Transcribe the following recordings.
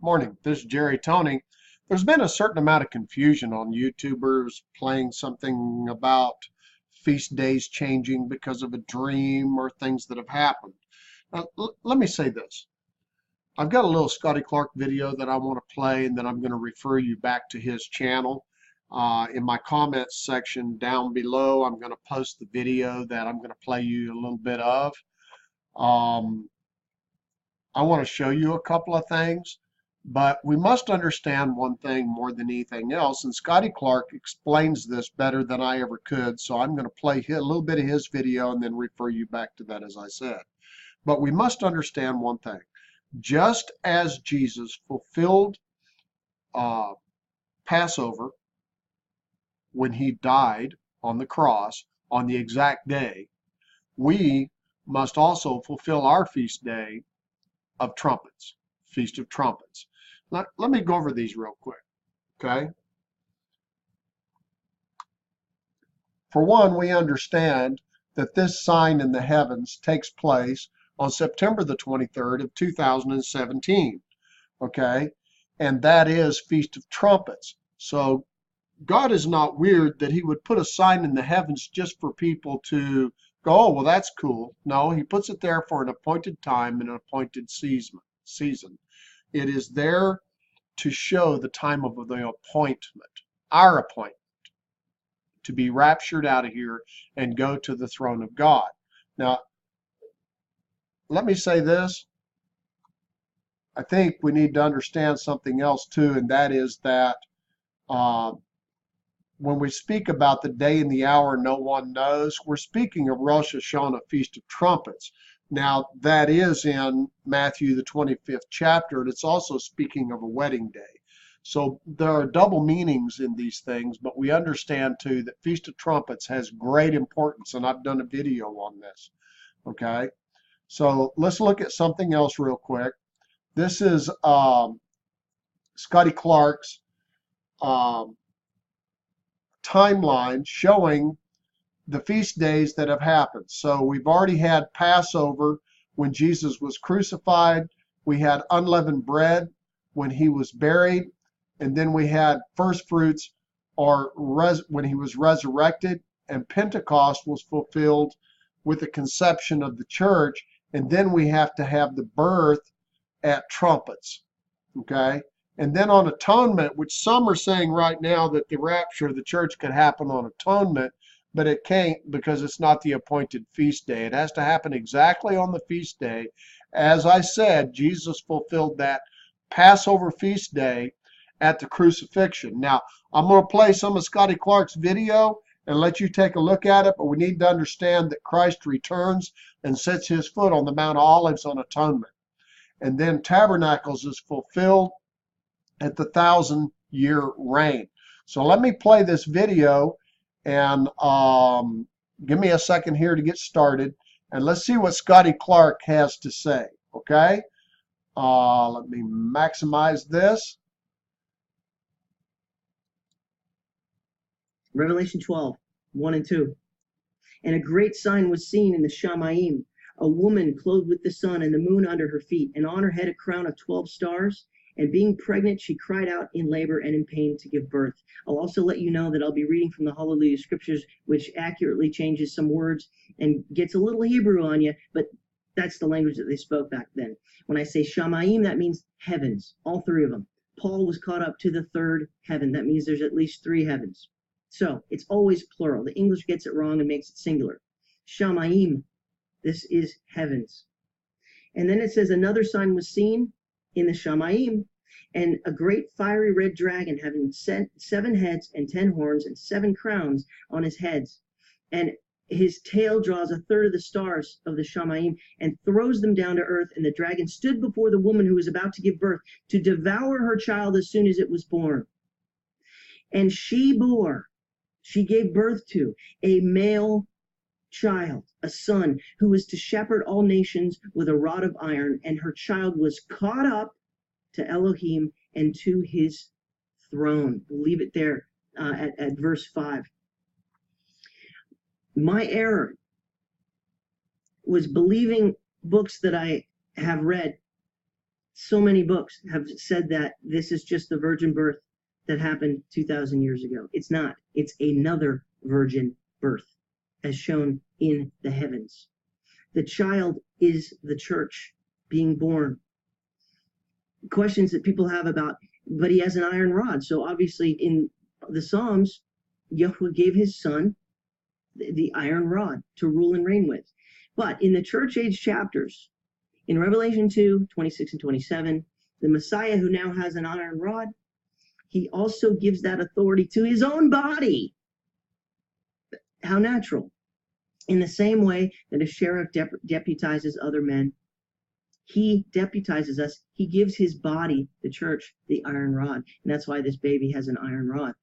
Morning, this is Jerry Tony. There's been a certain amount of confusion on YouTubers playing something about feast days changing because of a dream or things that have happened. Now, let me say this. I've got a little Scotty Clark video that I want to play, and then I'm going to refer you back to his channel. In my comments section down below, I'm going to post the video that I'm going to play you a little bit of. I want to show you a couple of things. But we must understand one thing more than anything else, and Scotty Clark explains this better than I ever could, so I'm going to play a little bit of his video and then refer you back to that, as I said. But we must understand one thing. Just as Jesus fulfilled Passover when he died on the cross on the exact day, we must also fulfill our feast day of trumpets, Feast of Trumpets. Let me go over these real quick, okay? For one, we understand that this sign in the heavens takes place on September the 23rd of 2017, okay? And that is Feast of Trumpets. So God is not weird that he would put a sign in the heavens just for people to go, oh, well, that's cool. No, he puts it there for an appointed time and an appointed season. It is there to show the time of the appointment, our appointment, to be raptured out of here and go to the throne of God. Now, let me say this. I think we need to understand something else too, and that is that when we speak about the day and the hour no one knows, we're speaking of Rosh Hashanah, Feast of Trumpets. Now, that is in Matthew, the 25th chapter, and it's also speaking of a wedding day. So there are double meanings in these things, but we understand too that Feast of Trumpets has great importance, and I've done a video on this. Okay, so let's look at something else real quick. This is Scotty Clark's timeline showing the feast days that have happened. So we've already had Passover when Jesus was crucified. We had unleavened bread when he was buried. And then we had first fruits or when he was resurrected. And Pentecost was fulfilled with the conception of the church. And then we have to have the birth at trumpets. Okay? And then on atonement, which some are saying right now that the rapture of the church could happen on atonement, but it can't because it's not the appointed feast day. It has to happen exactly on the feast day. As I said, Jesus fulfilled that Passover feast day at the crucifixion. Now, I'm going to play some of Scotty Clark's video and let you take a look at it, but we need to understand that Christ returns and sets his foot on the Mount of Olives on atonement. And then Tabernacles is fulfilled at the 1,000-year reign. So let me play this video and give me a second here to get started, and let's see what Scotty Clark has to say, okay? Let me maximize this. Revelation 12, 1 and 2. And a great sign was seen in the Shamayim, a woman clothed with the sun and the moon under her feet, and on her head a crown of 12 stars. And being pregnant, she cried out in labor and in pain to give birth. I'll also let you know that I'll be reading from the Hallelujah Scriptures, which accurately changes some words and gets a little Hebrew on you, but that's the language that they spoke back then. When I say Shamayim, that means heavens, all three of them. Paul was caught up to the third heaven. That means there's at least three heavens. So it's always plural. The English gets it wrong and makes it singular. Shamayim, this is heavens. And then it says another sign was seen in the Shamayim, and a great fiery red dragon having 7 heads and 10 horns and 7 crowns on his heads. And his tail draws a third of the stars of the Shamayim and throws them down to earth. And the dragon stood before the woman who was about to give birth to devour her child as soon as it was born. And she gave birth to a male child, a son, who was to shepherd all nations with a rod of iron, and her child was caught up to Elohim and to his throne. We'll leave it there at verse 5. My error was believing books that I have read So many books have said that this is just the virgin birth that happened 2,000 years ago. It's not. It's another virgin birth, as shown in the heavens. The child is the church being born. Questions that people have about, but he has an iron rod. So obviously in the Psalms, Yahweh gave his son the iron rod to rule and reign with. But in the church age chapters, in Revelation 2, 26 and 27, the Messiah who now has an iron rod, he also gives that authority to his own body. How natural. In the same way that a sheriff deputizes other men, he deputizes us. He gives his body, the church, the iron rod. And that's why this baby has an iron rod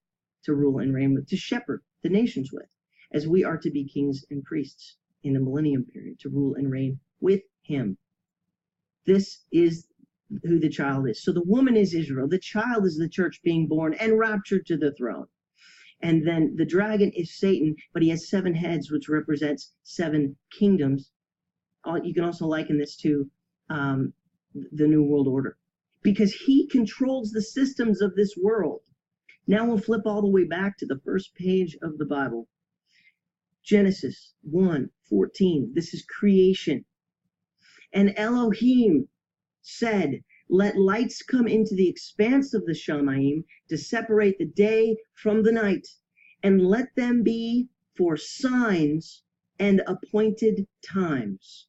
to rule and reign with, to shepherd the nations with, as we are to be kings and priests in the millennium period, to rule and reign with him. This is who the child is. So the woman is Israel. The child is the church being born and raptured to the throne. And then the dragon is Satan, but he has 7 heads, which represents 7 kingdoms. You can also liken this to the New World Order, because he controls the systems of this world. Now we'll flip all the way back to the first page of the Bible. Genesis 1:14. This is creation. And Elohim said, let lights come into the expanse of the Shamayim to separate the day from the night, and let them be for signs and appointed times.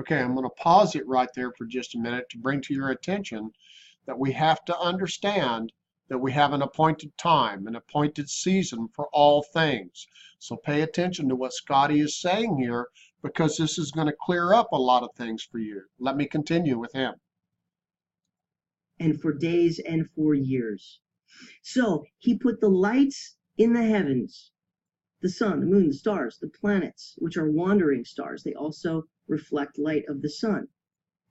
Okay, I'm going to pause it right there for just a minute to bring to your attention that we have to understand that we have an appointed time, an appointed season for all things. So pay attention to what Scotty is saying here, because this is going to clear up a lot of things for you. Let me continue with him. And for days and for years. So he put the lights in the heavens, the sun, the moon, the stars, the planets, which are wandering stars. They also reflect light of the sun.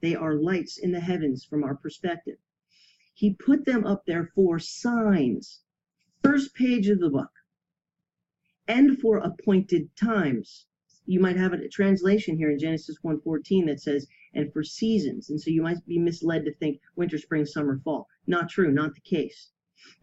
They are lights in the heavens from our perspective. He put them up there for signs. First page of the book. And for appointed times. You might have a translation here in Genesis 1:14 that says, and for seasons. And so you might be misled to think winter, spring, summer, fall. Not true, not the case.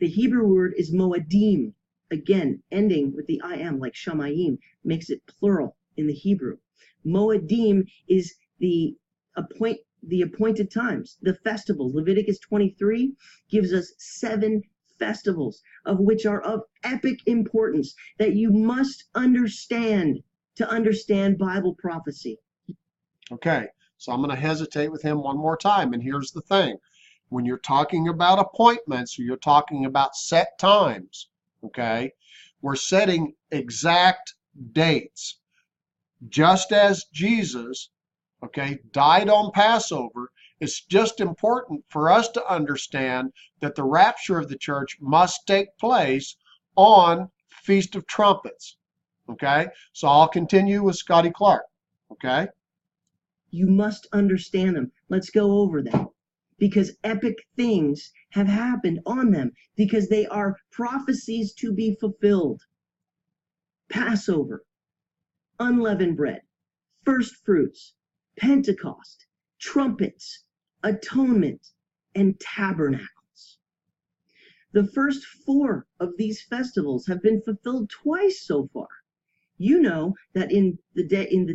The Hebrew word is moedim. Again, ending with the I am, like shamayim, makes it plural in the Hebrew. Moedim is the appointed times, the festivals. Leviticus 23 gives us 7 festivals, of which are of epic importance, that you must understand to understand Bible prophecy. Okay, so I'm going to hesitate with him one more time. And here's the thing. When you're talking about appointments, or you're talking about set times, okay, we're setting exact dates. Just as Jesus, okay, died on Passover, it's just important for us to understand that the rapture of the church must take place on Feast of Trumpets. Okay, so I'll continue with Scotty Clark. Okay. You must understand them. Let's go over them, because epic things have happened on them, because they are prophecies to be fulfilled. Passover, unleavened bread, first fruits, Pentecost, trumpets, atonement, and tabernacles. The first 4 of these festivals have been fulfilled twice so far. You know that in the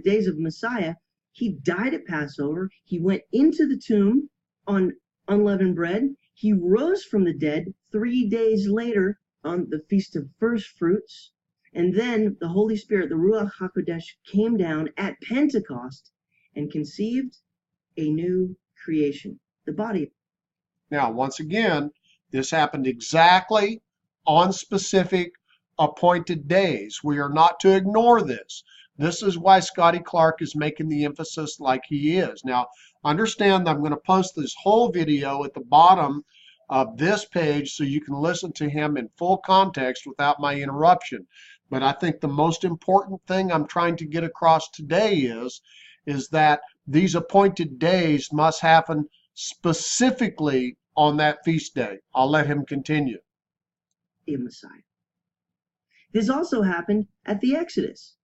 days of Messiah, he died at Passover. He went into the tomb on unleavened bread. He rose from the dead 3 days later on the Feast of First Fruits. And then the Holy Spirit, the Ruach HaKodesh, came down at Pentecost and conceived a new creation, the body. Now, once again, this happened exactly on specific appointed days. We are not to ignore this. This is why Scotty Clark is making the emphasis like he is. Now, understand that I'm going to post this whole video at the bottom of this page so you can listen to him in full context without my interruption. But I think the most important thing I'm trying to get across today is that these appointed days must happen specifically on that feast day. I'll let him continue. The Messiah. This also happened at the Exodus.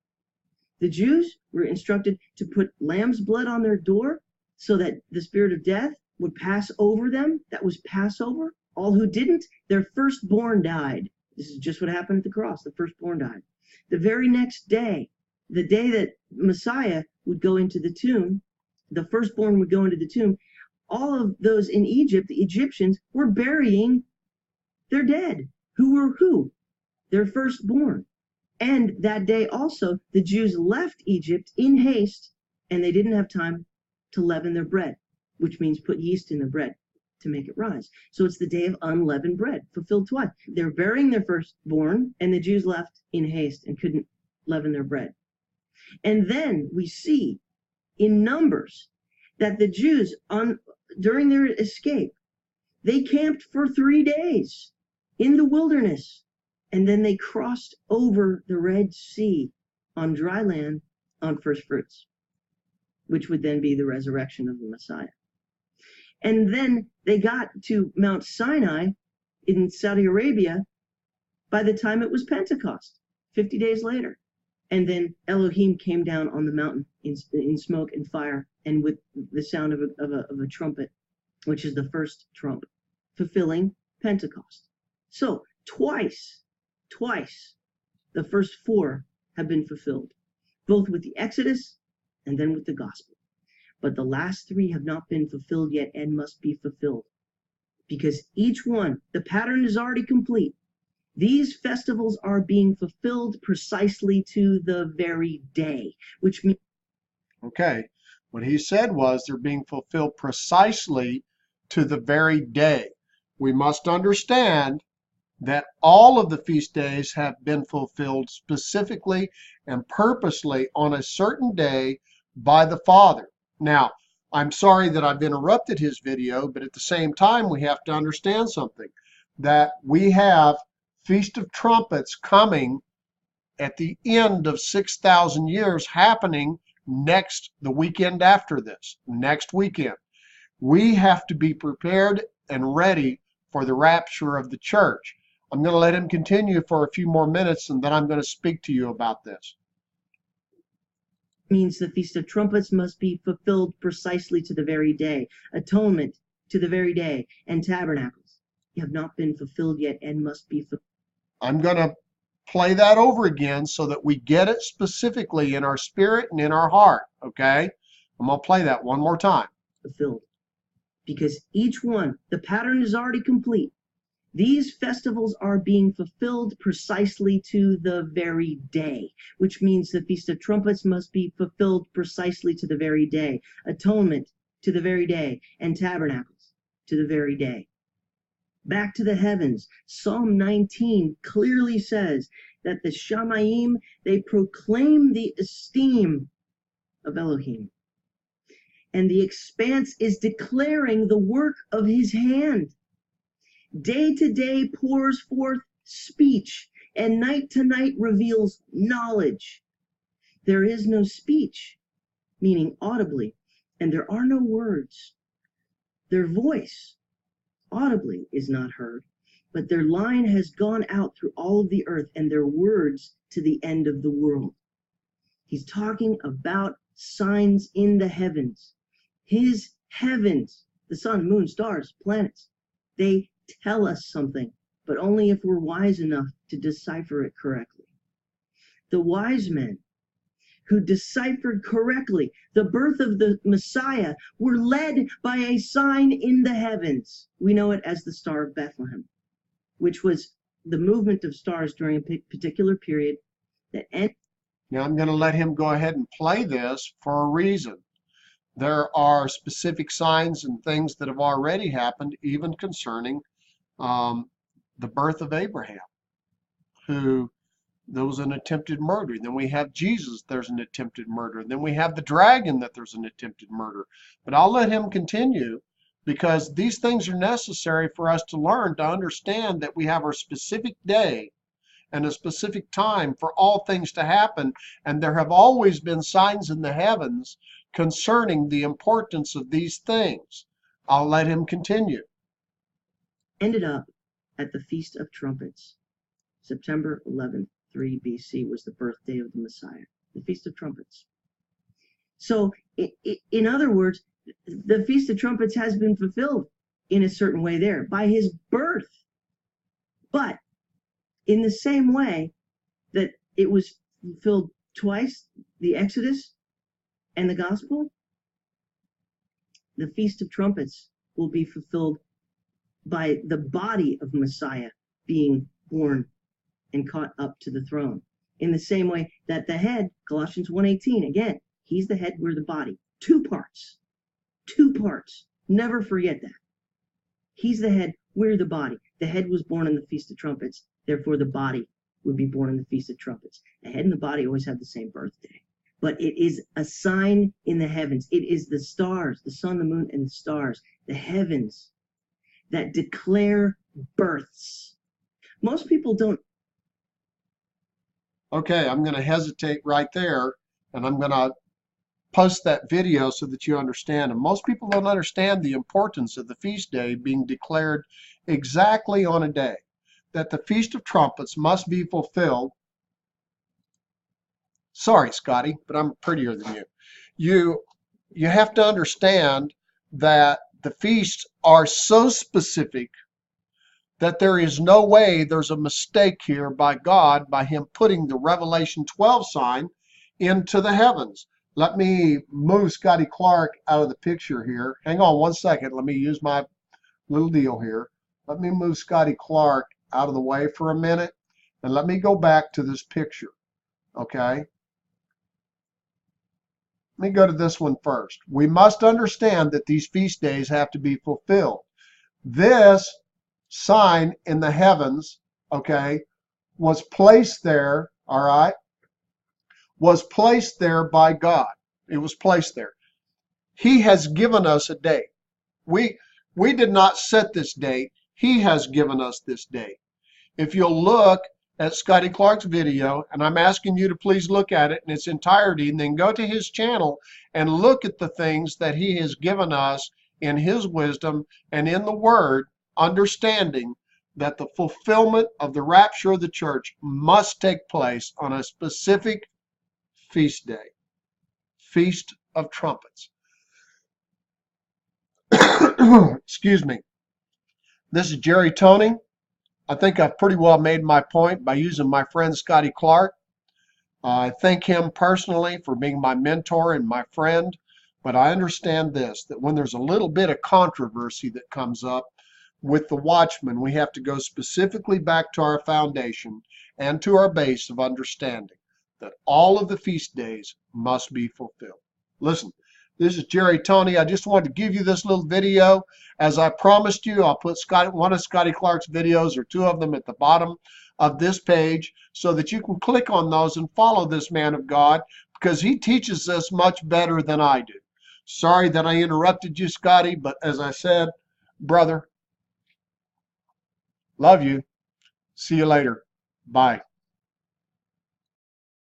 The Jews were instructed to put lamb's blood on their door so that the spirit of death would pass over them. That was Passover. All who didn't, their firstborn died. This is just what happened at the cross. The firstborn died. The very next day, the day that Messiah would go into the tomb, the firstborn would go into the tomb. All of those in Egypt, the Egyptians, were burying their dead. Who were who? Their firstborn. And that day also, the Jews left Egypt in haste, and they didn't have time to leaven their bread, which means put yeast in the bread to make it rise. So it's the day of unleavened bread, fulfilled twice. They're burying their firstborn, and the Jews left in haste and couldn't leaven their bread. And then we see in Numbers that the Jews, during their escape, they camped for 3 days in the wilderness, and then they crossed over the Red Sea on dry land on first fruits, which would then be the resurrection of the Messiah. And then they got to Mount Sinai in Saudi Arabia by the time it was Pentecost, 50 days later. And then Elohim came down on the mountain in smoke and fire and with the sound of a trumpet, which is the first trump, fulfilling Pentecost. So twice, the first 4 have been fulfilled, both with the Exodus and then with the gospel. But the last 3 have not been fulfilled yet and must be fulfilled. Because each one, the pattern is already complete. These festivals are being fulfilled precisely to the very day, which means... Okay, what he said was they're being fulfilled precisely to the very day. We must understand that all of the feast days have been fulfilled specifically and purposely on a certain day by the Father. Now, I'm sorry that I've interrupted his video, but at the same time, we have to understand something, that we have Feast of Trumpets coming at the end of 6,000 years happening the weekend after this, next weekend. We have to be prepared and ready for the rapture of the church. I'm going to let him continue for a few more minutes, and then I'm going to speak to you about this. Means the Feast of Trumpets must be fulfilled precisely to the very day. Atonement to the very day. And tabernacles have not been fulfilled yet and must be fulfilled. I'm going to play that over again so that we get it specifically in our spirit and in our heart, okay? I'm going to play that one more time. Fulfilled. Because each one, the pattern is already complete. These festivals are being fulfilled precisely to the very day, which means the Feast of Trumpets must be fulfilled precisely to the very day. Atonement to the very day. And tabernacles to the very day. Back to the heavens. Psalm 19 clearly says that the Shamayim, they proclaim the esteem of Elohim. And the expanse is declaring the work of his hand. Day to day pours forth speech, and night to night reveals knowledge. There is no speech, meaning audibly, and there are no words. Their voice, audibly, is not heard, but their line has gone out through all of the earth, and their words to the end of the world. He's talking about signs in the heavens. His heavens, the sun, moon, stars, planets, they tell us something, but only if we're wise enough to decipher it correctly. The wise men who deciphered correctly the birth of the Messiah were led by a sign in the heavens. We know it as the Star of Bethlehem, which was the movement of stars during a particular period that ended. Now I'm going to let him go ahead and play this for a reason. There are specific signs and things that have already happened, even concerning the birth of Abraham, who there was an attempted murder. Then we have Jesus, there's an attempted murder. Then we have the dragon, that there's an attempted murder. But I'll let him continue, because these things are necessary for us to learn, to understand that we have our specific day and a specific time for all things to happen. And there have always been signs in the heavens concerning the importance of these things. I'll let him continue. Ended up at the Feast of Trumpets. September 11th, 3 BC was the birthday of the Messiah, the Feast of Trumpets. So, in other words, The Feast of Trumpets has been fulfilled in a certain way there by his birth. But in the same way that it was fulfilled twice, the Exodus and the Gospel, the Feast of Trumpets will be fulfilled by the body of Messiah being born and caught up to the throne. In the same way that the head, Colossians 1:18, again, he's the head, we're the body. Two parts. Two parts. Never forget that. He's the head, we're the body. The head was born on the Feast of Trumpets, therefore the body would be born on the Feast of Trumpets. The head and the body always have the same birthday. But it is a sign in the heavens. It is the stars, the sun, the moon, and the stars, the heavens, that declare births. Most people don't. Okay, I'm going to hesitate right there, and I'm going to post that video so that you understand. And most people don't understand the importance of the feast day being declared exactly on a day, that the Feast of Trumpets must be fulfilled. Sorry, Scotty, but I'm prettier than you. You have to understand that the feasts are so specific that there is no way there's a mistake here by God, by him putting the Revelation 12 sign into the heavens. Let me move Scotty Clark out of the picture here. Hang on one second. Let me use my little deal here. Let me move Scotty Clark out of the way for a minute, and let me go back to this picture, okay? Let me go to this one first. We must understand that these feast days have to be fulfilled. This sign in the heavens, okay, was placed there, all right, was placed there by God. It was placed there. He has given us a date. We did not set this date. He has given us this date. If you'll look at Scotty Clark's video, and I'm asking you to please look at it in its entirety, and then go to his channel and look at the things that he has given us in his wisdom and in the Word, understanding that the fulfillment of the rapture of the church must take place on a specific feast day, Feast of Trumpets. Excuse me. This is Jerry Tony. I think I've pretty well made my point by using my friend Scotty Clark. I thank him personally for being my mentor and my friend, but I understand this, that when there's a little bit of controversy that comes up with the watchman, we have to go specifically back to our foundation and to our base of understanding that all of the feast days must be fulfilled. Listen, this is Jerry Tony. I just wanted to give you this little video. As I promised you, I'll put one of Scotty Clark's videos or two of them at the bottom of this page so that you can click on those and follow this man of God, because he teaches us much better than I do. Sorry that I interrupted you, Scotty, but as I said, brother, love you. See you later. Bye.